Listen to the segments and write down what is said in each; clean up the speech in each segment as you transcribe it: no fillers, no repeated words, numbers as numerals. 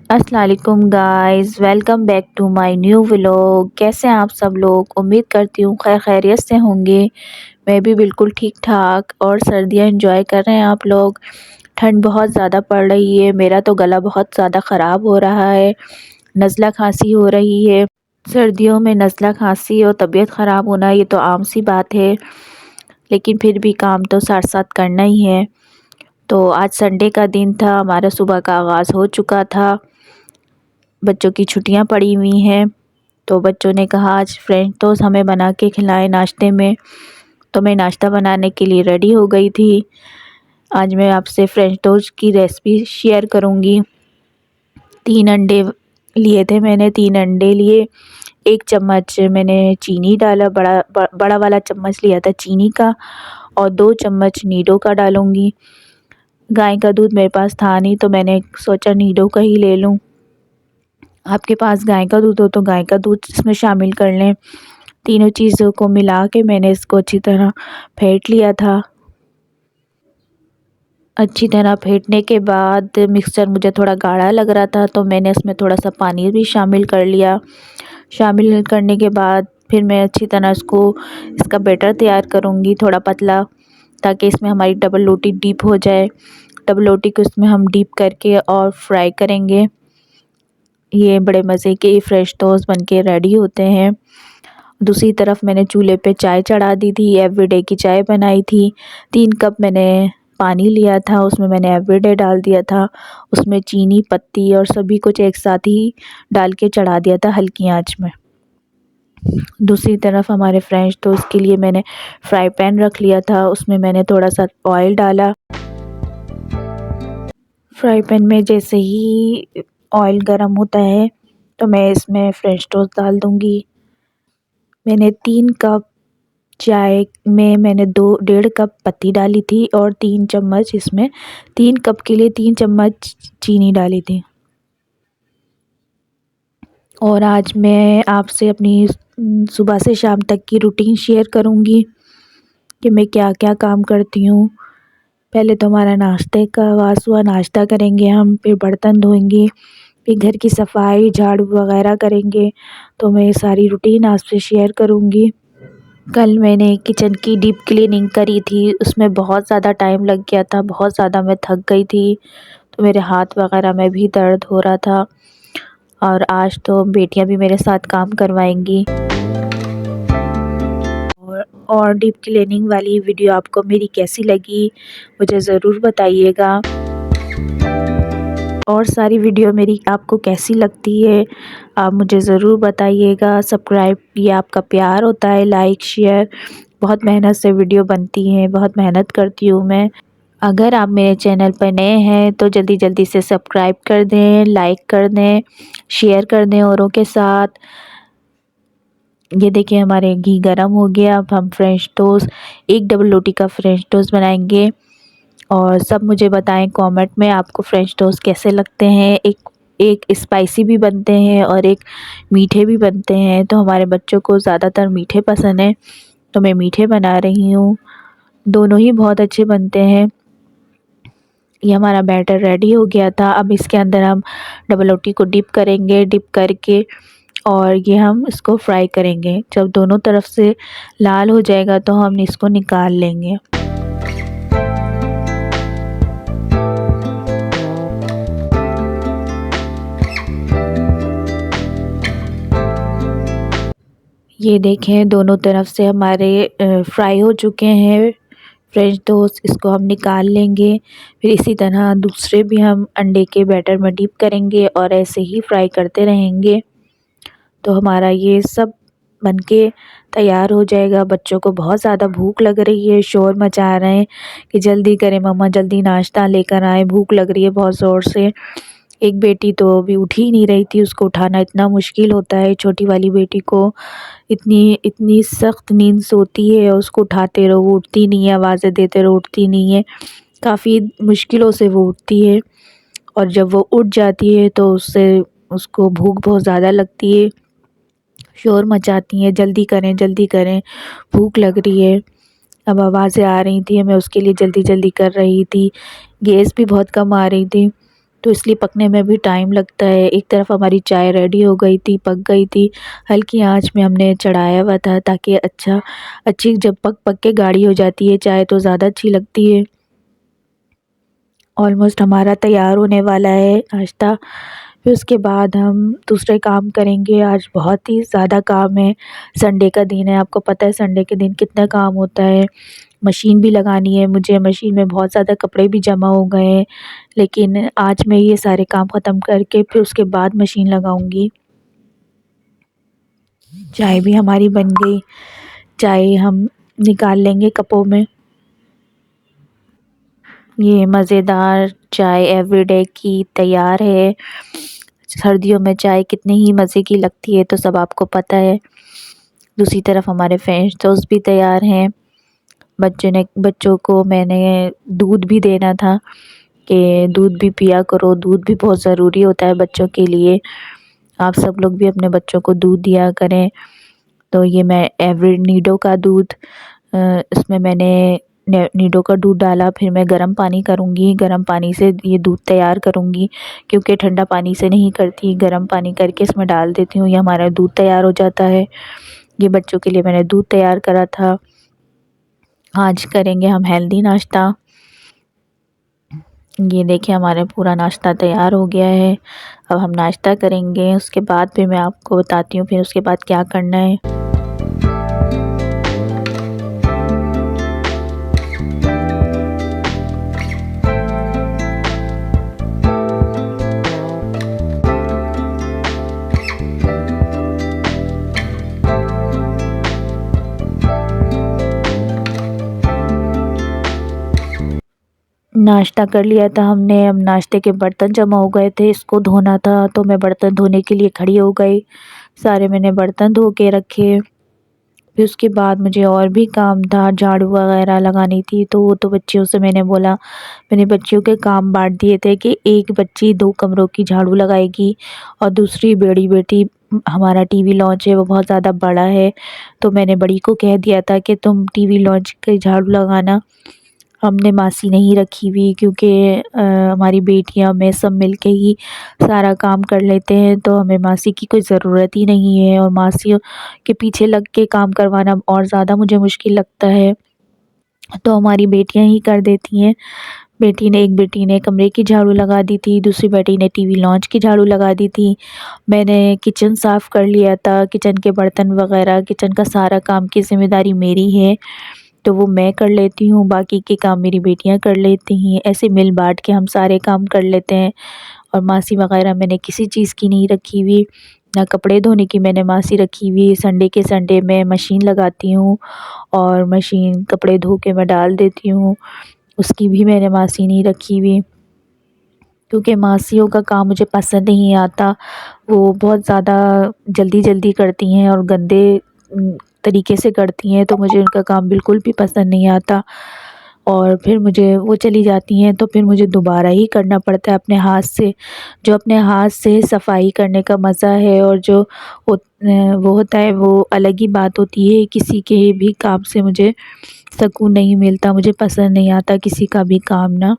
अस्सलाम वालेकुम guys, welcome back to my new vlog. कैसे हैं आप सब लोग? उम्मीद करती हूँ खैरियत से होंगे। मैं भी बिल्कुल ठीक ठाक। और सर्दियाँ एंजॉय कर रहे हैं आप लोग। ठंड बहुत ज़्यादा पड़ रही है। मेरा तो गला बहुत ज़्यादा ख़राब हो रहा है, नज़ला खांसी हो रही है। सर्दियों में नज़ला खांसी और तबीयत ख़राब होना ये तो आम सी बात है, लेकिन फिर भी काम तो साथ साथ करना ही है। तो आज संडे का दिन था, हमारा सुबह का आगाज़ हो चुका था। बच्चों की छुट्टियां पड़ी हुई हैं, तो बच्चों ने कहा आज फ्रेंच टोस्ट हमें बना के खिलाएं नाश्ते में। तो मैं नाश्ता बनाने के लिए रेडी हो गई थी। आज मैं आपसे फ्रेंच टोस्ट की रेसिपी शेयर करूंगी। 3 अंडे लिए थे मैंने, 3 अंडे लिए। 1 चम्मच मैंने चीनी डाला, बड़ा वाला चम्मच लिया था चीनी का। और 2 चम्मच नीडो का डालूंगी। गाय का दूध मेरे पास था नहीं, तो मैंने सोचा नीडो का ही ले लूँ। आपके पास गाय का दूध हो तो गाय का दूध इसमें शामिल कर लें। तीनों चीज़ों को मिला के मैंने इसको अच्छी तरह फेंट लिया था। अच्छी तरह फेंटने के बाद मिक्सचर मुझे थोड़ा गाढ़ा लग रहा था, तो मैंने इसमें थोड़ा सा पानी भी शामिल कर लिया। शामिल करने के बाद फिर मैं अच्छी तरह इसका बैटर तैयार करूँगी, थोड़ा पतला, ताकि इसमें हमारी डबल रोटी डीप हो जाए। डबल रोटी को इसमें हम डीप करके और फ्राई करेंगे। ये बड़े मज़े के फ्रेश टोस्ट बनके रेडी होते हैं। दूसरी तरफ मैंने चूल्हे पे चाय चढ़ा दी थी, एवरीडे की चाय बनाई थी। 3 कप मैंने पानी लिया था, उसमें मैंने एवरीडे डाल दिया था। उसमें चीनी, पत्ती और सभी कुछ एक साथ ही डाल के चढ़ा दिया था हल्की आंच में। दूसरी तरफ हमारे फ्रेंच टोस्ट के लिए मैंने फ्राई पैन रख लिया था, उसमें मैंने थोड़ा सा ऑयल डाला। फ्राई पैन में जैसे ही ऑयल गर्म होता है, तो मैं इसमें फ्रेंच टोस्ट डाल दूँगी। मैंने 3 कप चाय में मैंने 2 डेढ़ कप पत्ती डाली थी और 3 चम्मच इसमें 3 कप के लिए 3 चम्मच चीनी डाली थी। और आज मैं आपसे अपनी सुबह से शाम तक की रूटीन शेयर करूँगी कि मैं क्या-क्या काम करती हूँ। पहले तो हमारा नाश्ते का आगाज़ हुआ, नाश्ता करेंगे हम, फिर बर्तन धोएंगे, फिर घर की सफाई, झाड़ू वगैरह करेंगे। तो मैं ये सारी रूटीन आपसे शेयर करूँगी। कल मैंने किचन की डीप क्लीनिंग करी थी, उसमें बहुत ज़्यादा टाइम लग गया था, बहुत ज़्यादा मैं थक गई थी, तो मेरे हाथ वगैरह में भी दर्द हो रहा था। और आज तो बेटियां भी मेरे साथ काम करवाएंगी। और डीप क्लीनिंग वाली वीडियो आपको मेरी कैसी लगी मुझे ज़रूर बताइएगा। और सारी वीडियो मेरी आपको कैसी लगती है आप मुझे ज़रूर बताइएगा। सब्सक्राइब ये आपका प्यार होता है, लाइक शेयर, बहुत मेहनत से वीडियो बनती हैं, बहुत मेहनत करती हूँ मैं। अगर आप मेरे चैनल पर नए हैं तो जल्दी जल्दी से सब्सक्राइब कर दें, लाइक कर दें, शेयर कर दें औरों के साथ। ये देखिए हमारे घी गरम हो गया। अब हम फ्रेंच टोस्ट, एक डबल रोटी का फ्रेंच टोस्ट बनाएंगे। और सब मुझे बताएं कमेंट में आपको फ्रेंच टोस्ट कैसे लगते हैं। एक एक स्पाइसी भी बनते हैं और एक मीठे भी बनते हैं, तो हमारे बच्चों को ज़्यादातर मीठे पसंद है, तो मैं मीठे बना रही हूँ। दोनों ही बहुत अच्छे बनते हैं। ये हमारा बैटर रेडी हो गया था। अब इसके अंदर हम डबल रोटी को डिप करेंगे, डिप करके और ये हम इसको फ्राई करेंगे। जब दोनों तरफ से लाल हो जाएगा तो हम इसको निकाल लेंगे। ये देखें दोनों तरफ से हमारे फ्राई हो चुके हैं फ्रेंच टोस्ट। इसको हम निकाल लेंगे। फिर इसी तरह दूसरे भी हम अंडे के बैटर में डिप करेंगे और ऐसे ही फ्राई करते रहेंगे। तो हमारा ये सब बनके तैयार हो जाएगा। बच्चों को बहुत ज़्यादा भूख लग रही है, शोर मचा रहे हैं कि जल्दी करें मम्मा, जल्दी नाश्ता लेकर आए, भूख लग रही है बहुत ज़ोर से। एक बेटी तो अभी उठ ही नहीं रही थी, उसको उठाना इतना मुश्किल होता है। छोटी वाली बेटी को इतनी इतनी सख्त नींद सोती है, उसको उठाते रहो वो उठती नहीं है, आवाज़ें देते रहो उठती नहीं है। काफ़ी मुश्किलों से वो उठती है, और जब वो उठ जाती है तो उससे उसको भूख बहुत ज़्यादा लगती है, शोर मचाती हैं जल्दी करें, भूख लग रही है। अब आवाज़ें आ रही थी, मैं उसके लिए जल्दी जल्दी कर रही थी। गैस भी बहुत कम आ रही थी, तो इसलिए पकने में भी टाइम लगता है। एक तरफ हमारी चाय रेडी हो गई थी, पक गई थी, हल्की आंच में हमने चढ़ाया हुआ था ताकि अच्छी जब पक पक के गाढ़ी हो जाती है चाय तो ज़्यादा अच्छी लगती है। ऑलमोस्ट हमारा तैयार होने वाला है नाश्ता। फिर उसके बाद हम दूसरे काम करेंगे। आज बहुत ही ज़्यादा काम है, संडे का दिन है, आपको पता है संडे के दिन कितना काम होता है। मशीन भी लगानी है मुझे, मशीन में बहुत ज़्यादा कपड़े भी जमा हो गए हैं, लेकिन आज मैं ये सारे काम ख़त्म करके फिर उसके बाद मशीन लगाऊंगी। चाय भी हमारी बन गई, चाय हम निकाल लेंगे कपों में। ये मज़ेदार चाय एवरीडे की तैयार है। सर्दियों में चाय कितनी ही मज़े की लगती है तो सब आपको पता है। दूसरी तरफ हमारे फ्रेंच टोस्ट भी तैयार हैं। बच्चों को मैंने दूध भी देना था कि दूध भी पिया करो, दूध भी बहुत ज़रूरी होता है बच्चों के लिए। आप सब लोग भी अपने बच्चों को दूध दिया करें। तो ये मैं एवरी नीडो का दूध, इसमें मैंने नीडो का दूध डाला, फिर मैं गर्म पानी करूँगी, गर्म पानी से ये दूध तैयार करूँगी क्योंकि ठंडा पानी से नहीं करती, गर्म पानी करके इसमें डाल देती हूँ, ये हमारा दूध तैयार हो जाता है। ये बच्चों के लिए मैंने दूध तैयार करा था। आज करेंगे हम हेल्दी नाश्ता। ये देखिए हमारा पूरा नाश्ता तैयार हो गया है। अब हम नाश्ता करेंगे, उसके बाद फिर मैं आपको बताती हूँ फिर उसके बाद क्या करना है। नाश्ता कर लिया था हमने, अब नाश्ते के बर्तन जमा हो गए थे, इसको धोना था तो मैं बर्तन धोने के लिए खड़ी हो गई। सारे मैंने बर्तन धो के रखे। फिर उसके बाद मुझे और भी काम था, झाड़ू वगैरह लगानी थी, तो वो तो बच्चियों से मैंने बोला, मैंने बच्चियों के काम बांट दिए थे कि एक बच्ची 2 कमरों की झाड़ू लगाएगी और दूसरी बड़ी बेटी, हमारा टीवी लॉन्च है वो बहुत ज़्यादा बड़ा है, तो मैंने बड़ी को कह दिया था कि तुम टीवी लॉन्च की झाड़ू लगाना। हमने मासी नहीं रखी हुई क्योंकि हमारी बेटियां मैं सब मिलके ही सारा काम कर लेते हैं, तो हमें मासी की कोई ज़रूरत ही नहीं है, और मासियों के पीछे लग के काम करवाना और ज़्यादा मुझे मुश्किल लगता है, तो हमारी बेटियां ही कर देती हैं। एक बेटी ने कमरे की झाड़ू लगा दी थी, दूसरी बेटी ने टीवी लॉन्च की झाड़ू लगा दी थी। मैंने किचन साफ़ कर लिया था, किचन के बर्तन वगैरह, किचन का सारा काम की ज़िम्मेदारी मेरी है, तो वो मैं कर लेती हूँ, बाकी के काम मेरी बेटियाँ कर लेती हैं। ऐसे मिल बाँट के हम सारे काम कर लेते हैं। और मासी वगैरह मैंने किसी चीज़ की नहीं रखी हुई, ना कपड़े धोने की मैंने मासी रखी हुई। संडे के संडे मैं मशीन लगाती हूँ और मशीन कपड़े धो के मैं डाल देती हूँ, उसकी भी मैंने मासी नहीं रखी हुई क्योंकि मासियों का काम मुझे पसंद नहीं आता। वो बहुत ज़्यादा जल्दी करती हैं और गंदे तरीके से करती हैं, तो मुझे उनका काम बिल्कुल भी पसंद नहीं आता, और फिर मुझे वो चली जाती हैं तो फिर मुझे दोबारा ही करना पड़ता है अपने हाथ से। जो अपने हाथ से सफाई करने का मज़ा है और जो वो होता है वो अलग ही बात होती है। किसी के भी काम से मुझे सुकून नहीं मिलता, मुझे पसंद नहीं आता किसी का भी काम ना।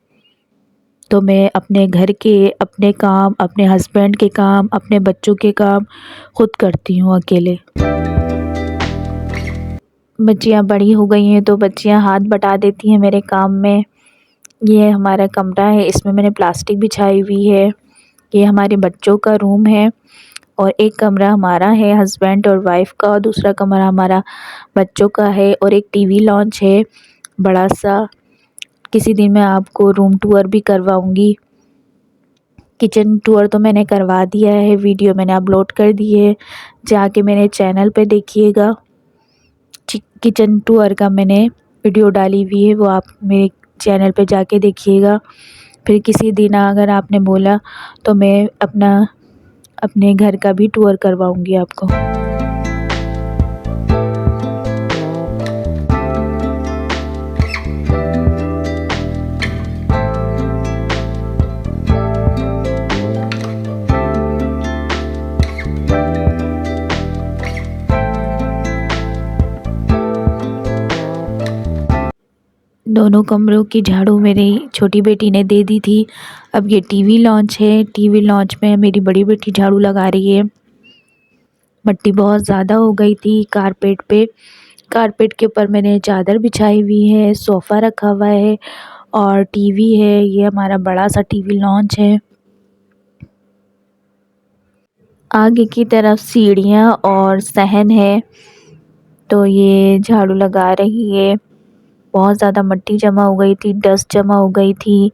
तो मैं अपने घर के अपने काम, अपने हस्बैंड के काम, अपने बच्चों के काम खुद करती हूँ अकेले। बच्चियाँ बड़ी हो गई हैं तो बच्चियाँ हाथ बटा देती हैं मेरे काम में। ये हमारा कमरा है, इसमें मैंने प्लास्टिक बिछाई हुई है। ये हमारे बच्चों का रूम है, और एक कमरा हमारा है हस्बैंड और वाइफ का, और दूसरा कमरा हमारा बच्चों का है, और एक टीवी लॉन्च है बड़ा सा। किसी दिन मैं आपको रूम टूर भी करवाऊँगी। किचन टूर तो मैंने करवा दिया है, वीडियो मैंने अपलोड कर दी है, जाके मेरे चैनल पे देखिएगा। किचन टूर का मैंने वीडियो डाली हुई है, वो आप मेरे चैनल पे जाके देखिएगा। फिर किसी दिन अगर आपने बोला तो मैं अपने घर का भी टूर करवाऊँगी आपको। दोनों कमरों की झाड़ू मेरी छोटी बेटी ने दे दी थी। अब ये टीवी लॉन्च है, टीवी लॉन्च में मेरी बड़ी बेटी झाड़ू लगा रही है। मिट्टी बहुत ज़्यादा हो गई थी कारपेट पे। कारपेट के ऊपर मैंने चादर बिछाई हुई है, सोफ़ा रखा हुआ है और टीवी है। ये हमारा बड़ा सा टीवी लॉन्च है। आगे की तरफ सीढ़ियाँ और सहन है, तो ये झाड़ू लगा रही है। बहुत ज़्यादा मिट्टी जमा हो गई थी, डस्ट जमा हो गई थी।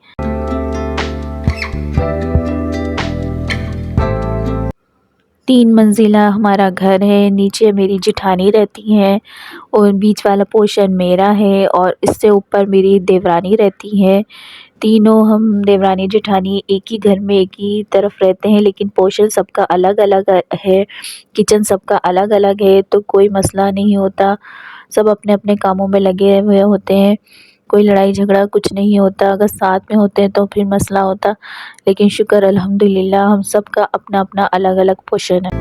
तीन मंजिला हमारा घर है, नीचे मेरी जेठानी रहती हैं और बीच वाला पोर्शन मेरा है और इससे ऊपर मेरी देवरानी रहती है। तीनों हम देवरानी जेठानी एक ही घर में एक ही तरफ रहते हैं, लेकिन पोर्शन सबका अलग-अलग है, किचन सबका अलग-अलग है, तो कोई मसला नहीं होता। सब अपने-अपने कामों में लगे हुए होते हैं, कोई लड़ाई झगड़ा कुछ नहीं होता। अगर साथ में होते हैं तो फिर मसला होता, लेकिन शुक्र अल्हम्दुलिल्लाह हम सबका अपना-अपना अलग-अलग पोर्शन है।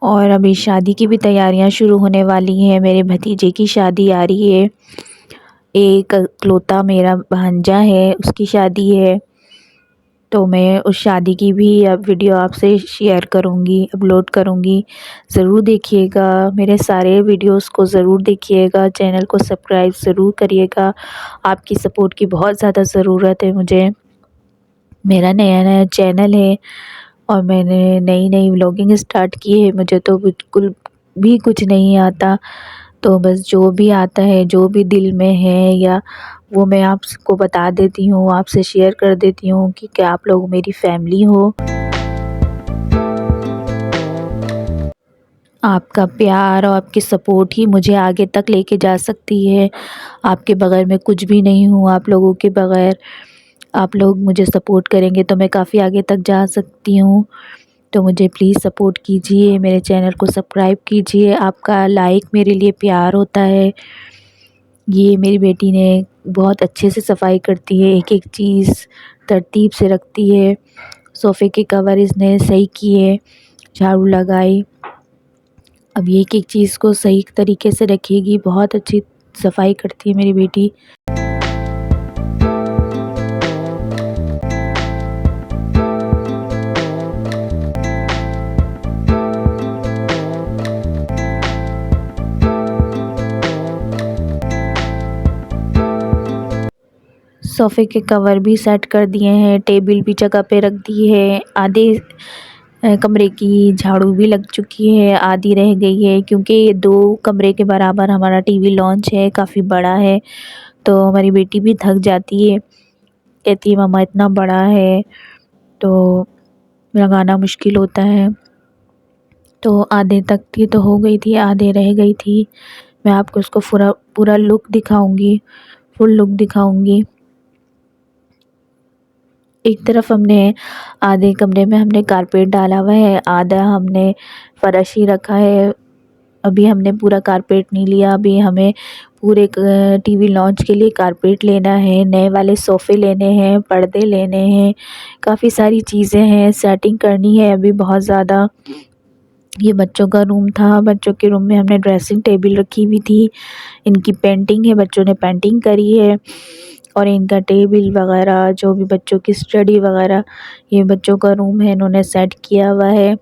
और अभी शादी की भी तैयारियां शुरू होने वाली हैं। मेरे भतीजे की शादी आ रही है, एक इकलौता मेरा भांजा है, उसकी शादी है, तो मैं उस शादी की भी अब वीडियो आपसे शेयर करूँगी, अपलोड करूँगी। ज़रूर देखिएगा, मेरे सारे वीडियोस को ज़रूर देखिएगा, चैनल को सब्सक्राइब ज़रूर करिएगा। आपकी सपोर्ट की बहुत ज़्यादा ज़रूरत है मुझे। मेरा नया-नया चैनल है और मैंने नई-नई व्लॉगिंग स्टार्ट की है। मुझे तो बिल्कुल भी कुछ नहीं आता, तो बस जो भी आता है, जो भी दिल में है या वो मैं आपको बता देती हूँ, आपसे शेयर कर देती हूँ कि क्या आप लोग मेरी फैमिली हो। आपका प्यार और आपकी सपोर्ट ही मुझे आगे तक लेके जा सकती है। आपके बगैर मैं कुछ भी नहीं हूँ, आप लोगों के बगैर। आप लोग मुझे सपोर्ट करेंगे तो मैं काफ़ी आगे तक जा सकती हूँ। तो मुझे प्लीज़ सपोर्ट कीजिए, मेरे चैनल को सब्सक्राइब कीजिए। आपका लाइक मेरे लिए प्यार होता है। ये मेरी बेटी ने बहुत अच्छे से सफाई करती है, एक-एक चीज़ तरतीब से रखती है। सोफ़े के कवर इसने सही किए, झाड़ू लगाई। अब ये एक-एक चीज़ को सही तरीके से रखेगी, बहुत अच्छी सफाई करती है मेरी बेटी। सोफ़े के कवर भी सेट कर दिए हैं, टेबल भी जगह पे रख दी है। आधे कमरे की झाड़ू भी लग चुकी है, आधी रह गई है, क्योंकि ये 2 कमरे के बराबर हमारा टीवी लॉन्च है, काफ़ी बड़ा है, तो हमारी बेटी भी थक जाती है। कहती है मम्मा इतना बड़ा है तो लगाना मुश्किल होता है। तो आधे तक की तो हो गई थी, आधे रह गई थी। मैं आपको उसको पूरा लुक दिखाऊँगी, फुल लुक दिखाऊँगी। एक तरफ हमने आधे कमरे में हमने कारपेट डाला हुआ है, आधा हमने फर्श ही रखा है। अभी हमने पूरा कारपेट नहीं लिया, अभी हमें पूरे टीवी लॉन्च के लिए कारपेट लेना है, नए वाले सोफ़े लेने हैं, पर्दे लेने हैं, काफ़ी सारी चीज़ें हैं, सेटिंग करनी है अभी बहुत ज़्यादा। ये बच्चों का रूम था, बच्चों के रूम में हमने ड्रेसिंग टेबल रखी हुई थी। इनकी पेंटिंग है, बच्चों ने पेंटिंग करी है और इनका टेबल वगैरह जो भी बच्चों की स्टडी वगैरह, ये बच्चों का रूम है, इन्होंने सेट किया हुआ है।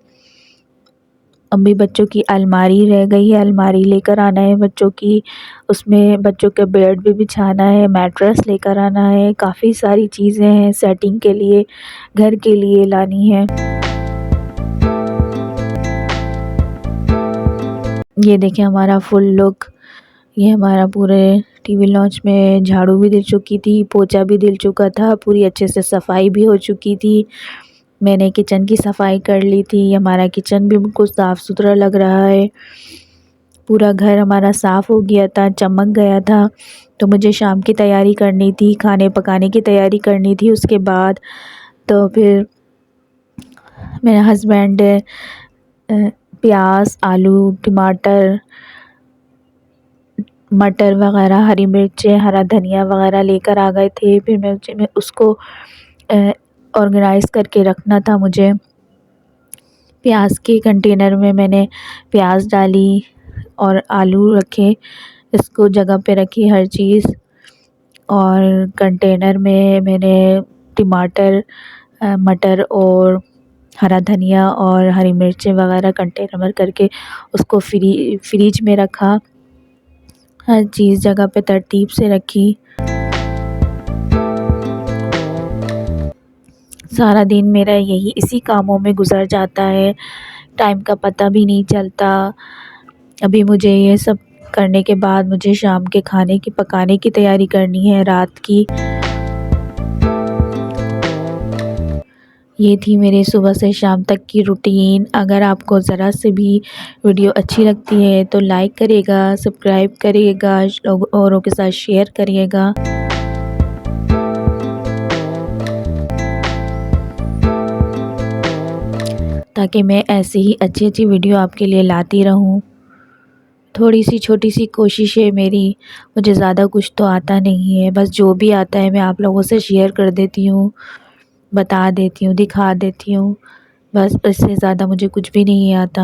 अभी बच्चों की अलमारी रह गई है, अलमारी लेकर आना है बच्चों की, उसमें बच्चों के बेड भी बिछाना है, मैट्रेस लेकर आना है, काफ़ी सारी चीज़ें हैं सेटिंग के लिए, घर के लिए लानी है। ये देखिए हमारा फुल लुक, ये हमारा पूरे टीवी लॉन्च में झाड़ू भी दिल चुकी थी, पोछा भी दिल चुका था, पूरी अच्छे से सफाई भी हो चुकी थी। मैंने किचन की सफाई कर ली थी, हमारा किचन भी बिल्कुल साफ़ सुथरा लग रहा है। पूरा घर हमारा साफ़ हो गया था, चमक गया था। तो मुझे शाम की तैयारी करनी थी, खाने पकाने की तैयारी करनी थी उसके बाद। तो फिर मेरे हस्बैंड प्याज, आलू, टमाटर, मटर वग़ैरह, हरी मिर्चें, हरा धनिया वग़ैरह लेकर आ गए थे। फिर मैं उसको ऑर्गेनाइज़ करके रखना था मुझे। प्याज के कंटेनर में मैंने प्याज डाली, और आलू रखे, इसको जगह पे रखी हर चीज़। और कंटेनर में मैंने टमाटर, मटर और हरा धनिया और हरी मिर्चें वगैरह कंटेनर में करके उसको फ्रीज में रखा। हर चीज़ जगह पे तरतीब से रखी। सारा दिन मेरा यही इसी कामों में गुज़र जाता है, टाइम का पता भी नहीं चलता। अभी मुझे ये सब करने के बाद मुझे शाम के खाने की पकाने की तैयारी करनी है रात की। ये थी मेरे सुबह से शाम तक की रूटीन। अगर आपको ज़रा से भी वीडियो अच्छी लगती है तो लाइक करिएगा, सब्सक्राइब करिएगा, लोग औरों के साथ शेयर करिएगा। ताकि मैं ऐसी ही अच्छी वीडियो आपके लिए लाती रहूं। थोड़ी सी छोटी सी कोशिश है मेरी, मुझे ज़्यादा कुछ तो आता नहीं है, बस जो भी आता है मैं आप लोगों से शेयर कर देती हूँ, बता देती हूँ, दिखा देती हूँ। बस इससे ज़्यादा मुझे कुछ भी नहीं आता।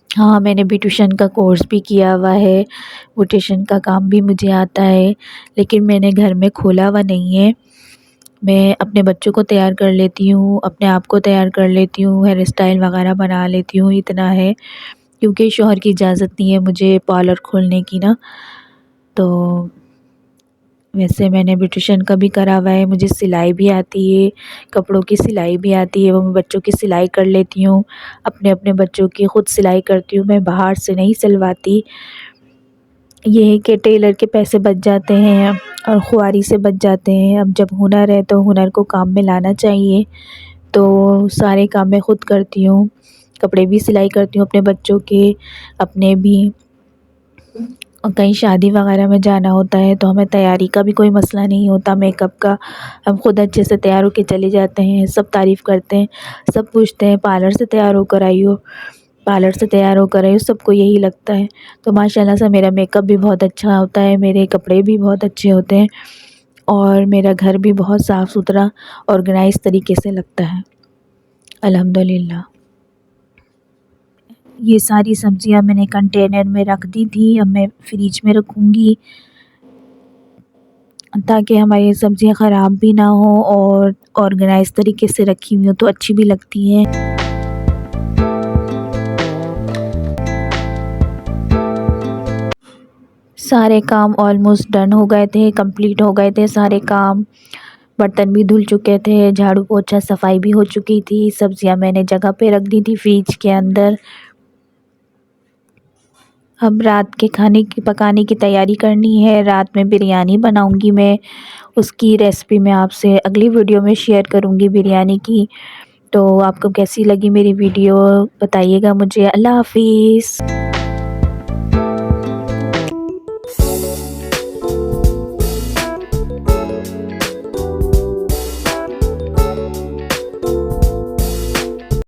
हाँ, मैंने ब्यूटिशियन का कोर्स भी किया हुआ है, ब्यूटिशियन का काम भी मुझे आता है, लेकिन मैंने घर में खोला हुआ नहीं है। मैं अपने बच्चों को तैयार कर लेती हूँ, अपने आप को तैयार कर लेती हूँ, हेयर स्टाइल वगैरह बना लेती हूँ, इतना है। क्योंकि शौहर की इजाज़त नहीं है मुझे पार्लर खोलने की ना। तो वैसे मैंने ब्यूटिशियन का भी करा हुआ है, मुझे सिलाई भी आती है, कपड़ों की सिलाई भी आती है, वो मैं बच्चों की सिलाई कर लेती हूँ, अपने बच्चों की ख़ुद सिलाई करती हूँ, मैं बाहर से नहीं सिलवाती। ये है कि टेलर के पैसे बच जाते हैं और खुआरी से बच जाते हैं। अब जब हुनर है तो हुनर को काम में लाना चाहिए। तो सारे काम मैं ख़ुद करती हूँ, कपड़े भी सिलाई करती हूँ अपने बच्चों के, अपने भी। और कहीं शादी वगैरह में जाना होता है तो हमें तैयारी का भी कोई मसला नहीं होता, मेकअप का। हम खुद अच्छे से तैयार होके चले जाते हैं, सब तारीफ़ करते हैं, सब पूछते हैं पार्लर से तैयार होकर आई हो, पार्लर से तैयार होकर आई हो, सबको यही लगता है। तो माशाल्लाह से मेरा मेकअप भी बहुत अच्छा होता है, मेरे कपड़े भी बहुत अच्छे होते हैं और मेरा घर भी बहुत साफ़ सुथरा ऑर्गेनाइज़ तरीके से लगता है, अल्हम्दुलिल्लाह। ये सारी सब्ज़ियाँ मैंने कंटेनर में रख दी थी, अब मैं फ्रिज में रखूँगी ताकि हमारी सब्ज़ियाँ ख़राब भी ना हो और ऑर्गेनाइज़ तरीके से रखी हुई हो तो अच्छी भी लगती हैं। सारे काम ऑलमोस्ट डन हो गए थे, कंप्लीट हो गए थे सारे काम। बर्तन भी धुल चुके थे, झाड़ू पोछा सफाई भी हो चुकी थी, सब्ज़ियाँ मैंने जगह पे रख दी थी फ्रिज के अंदर। अब रात के खाने की पकाने की तैयारी करनी है, रात में बिरयानी बनाऊंगी मैं, उसकी रेसिपी मैं आपसे अगली वीडियो में शेयर करूंगी बिरयानी की। तो आपको कैसी लगी मेरी वीडियो बताइएगा मुझे। अल्लाह हाफ़िज़।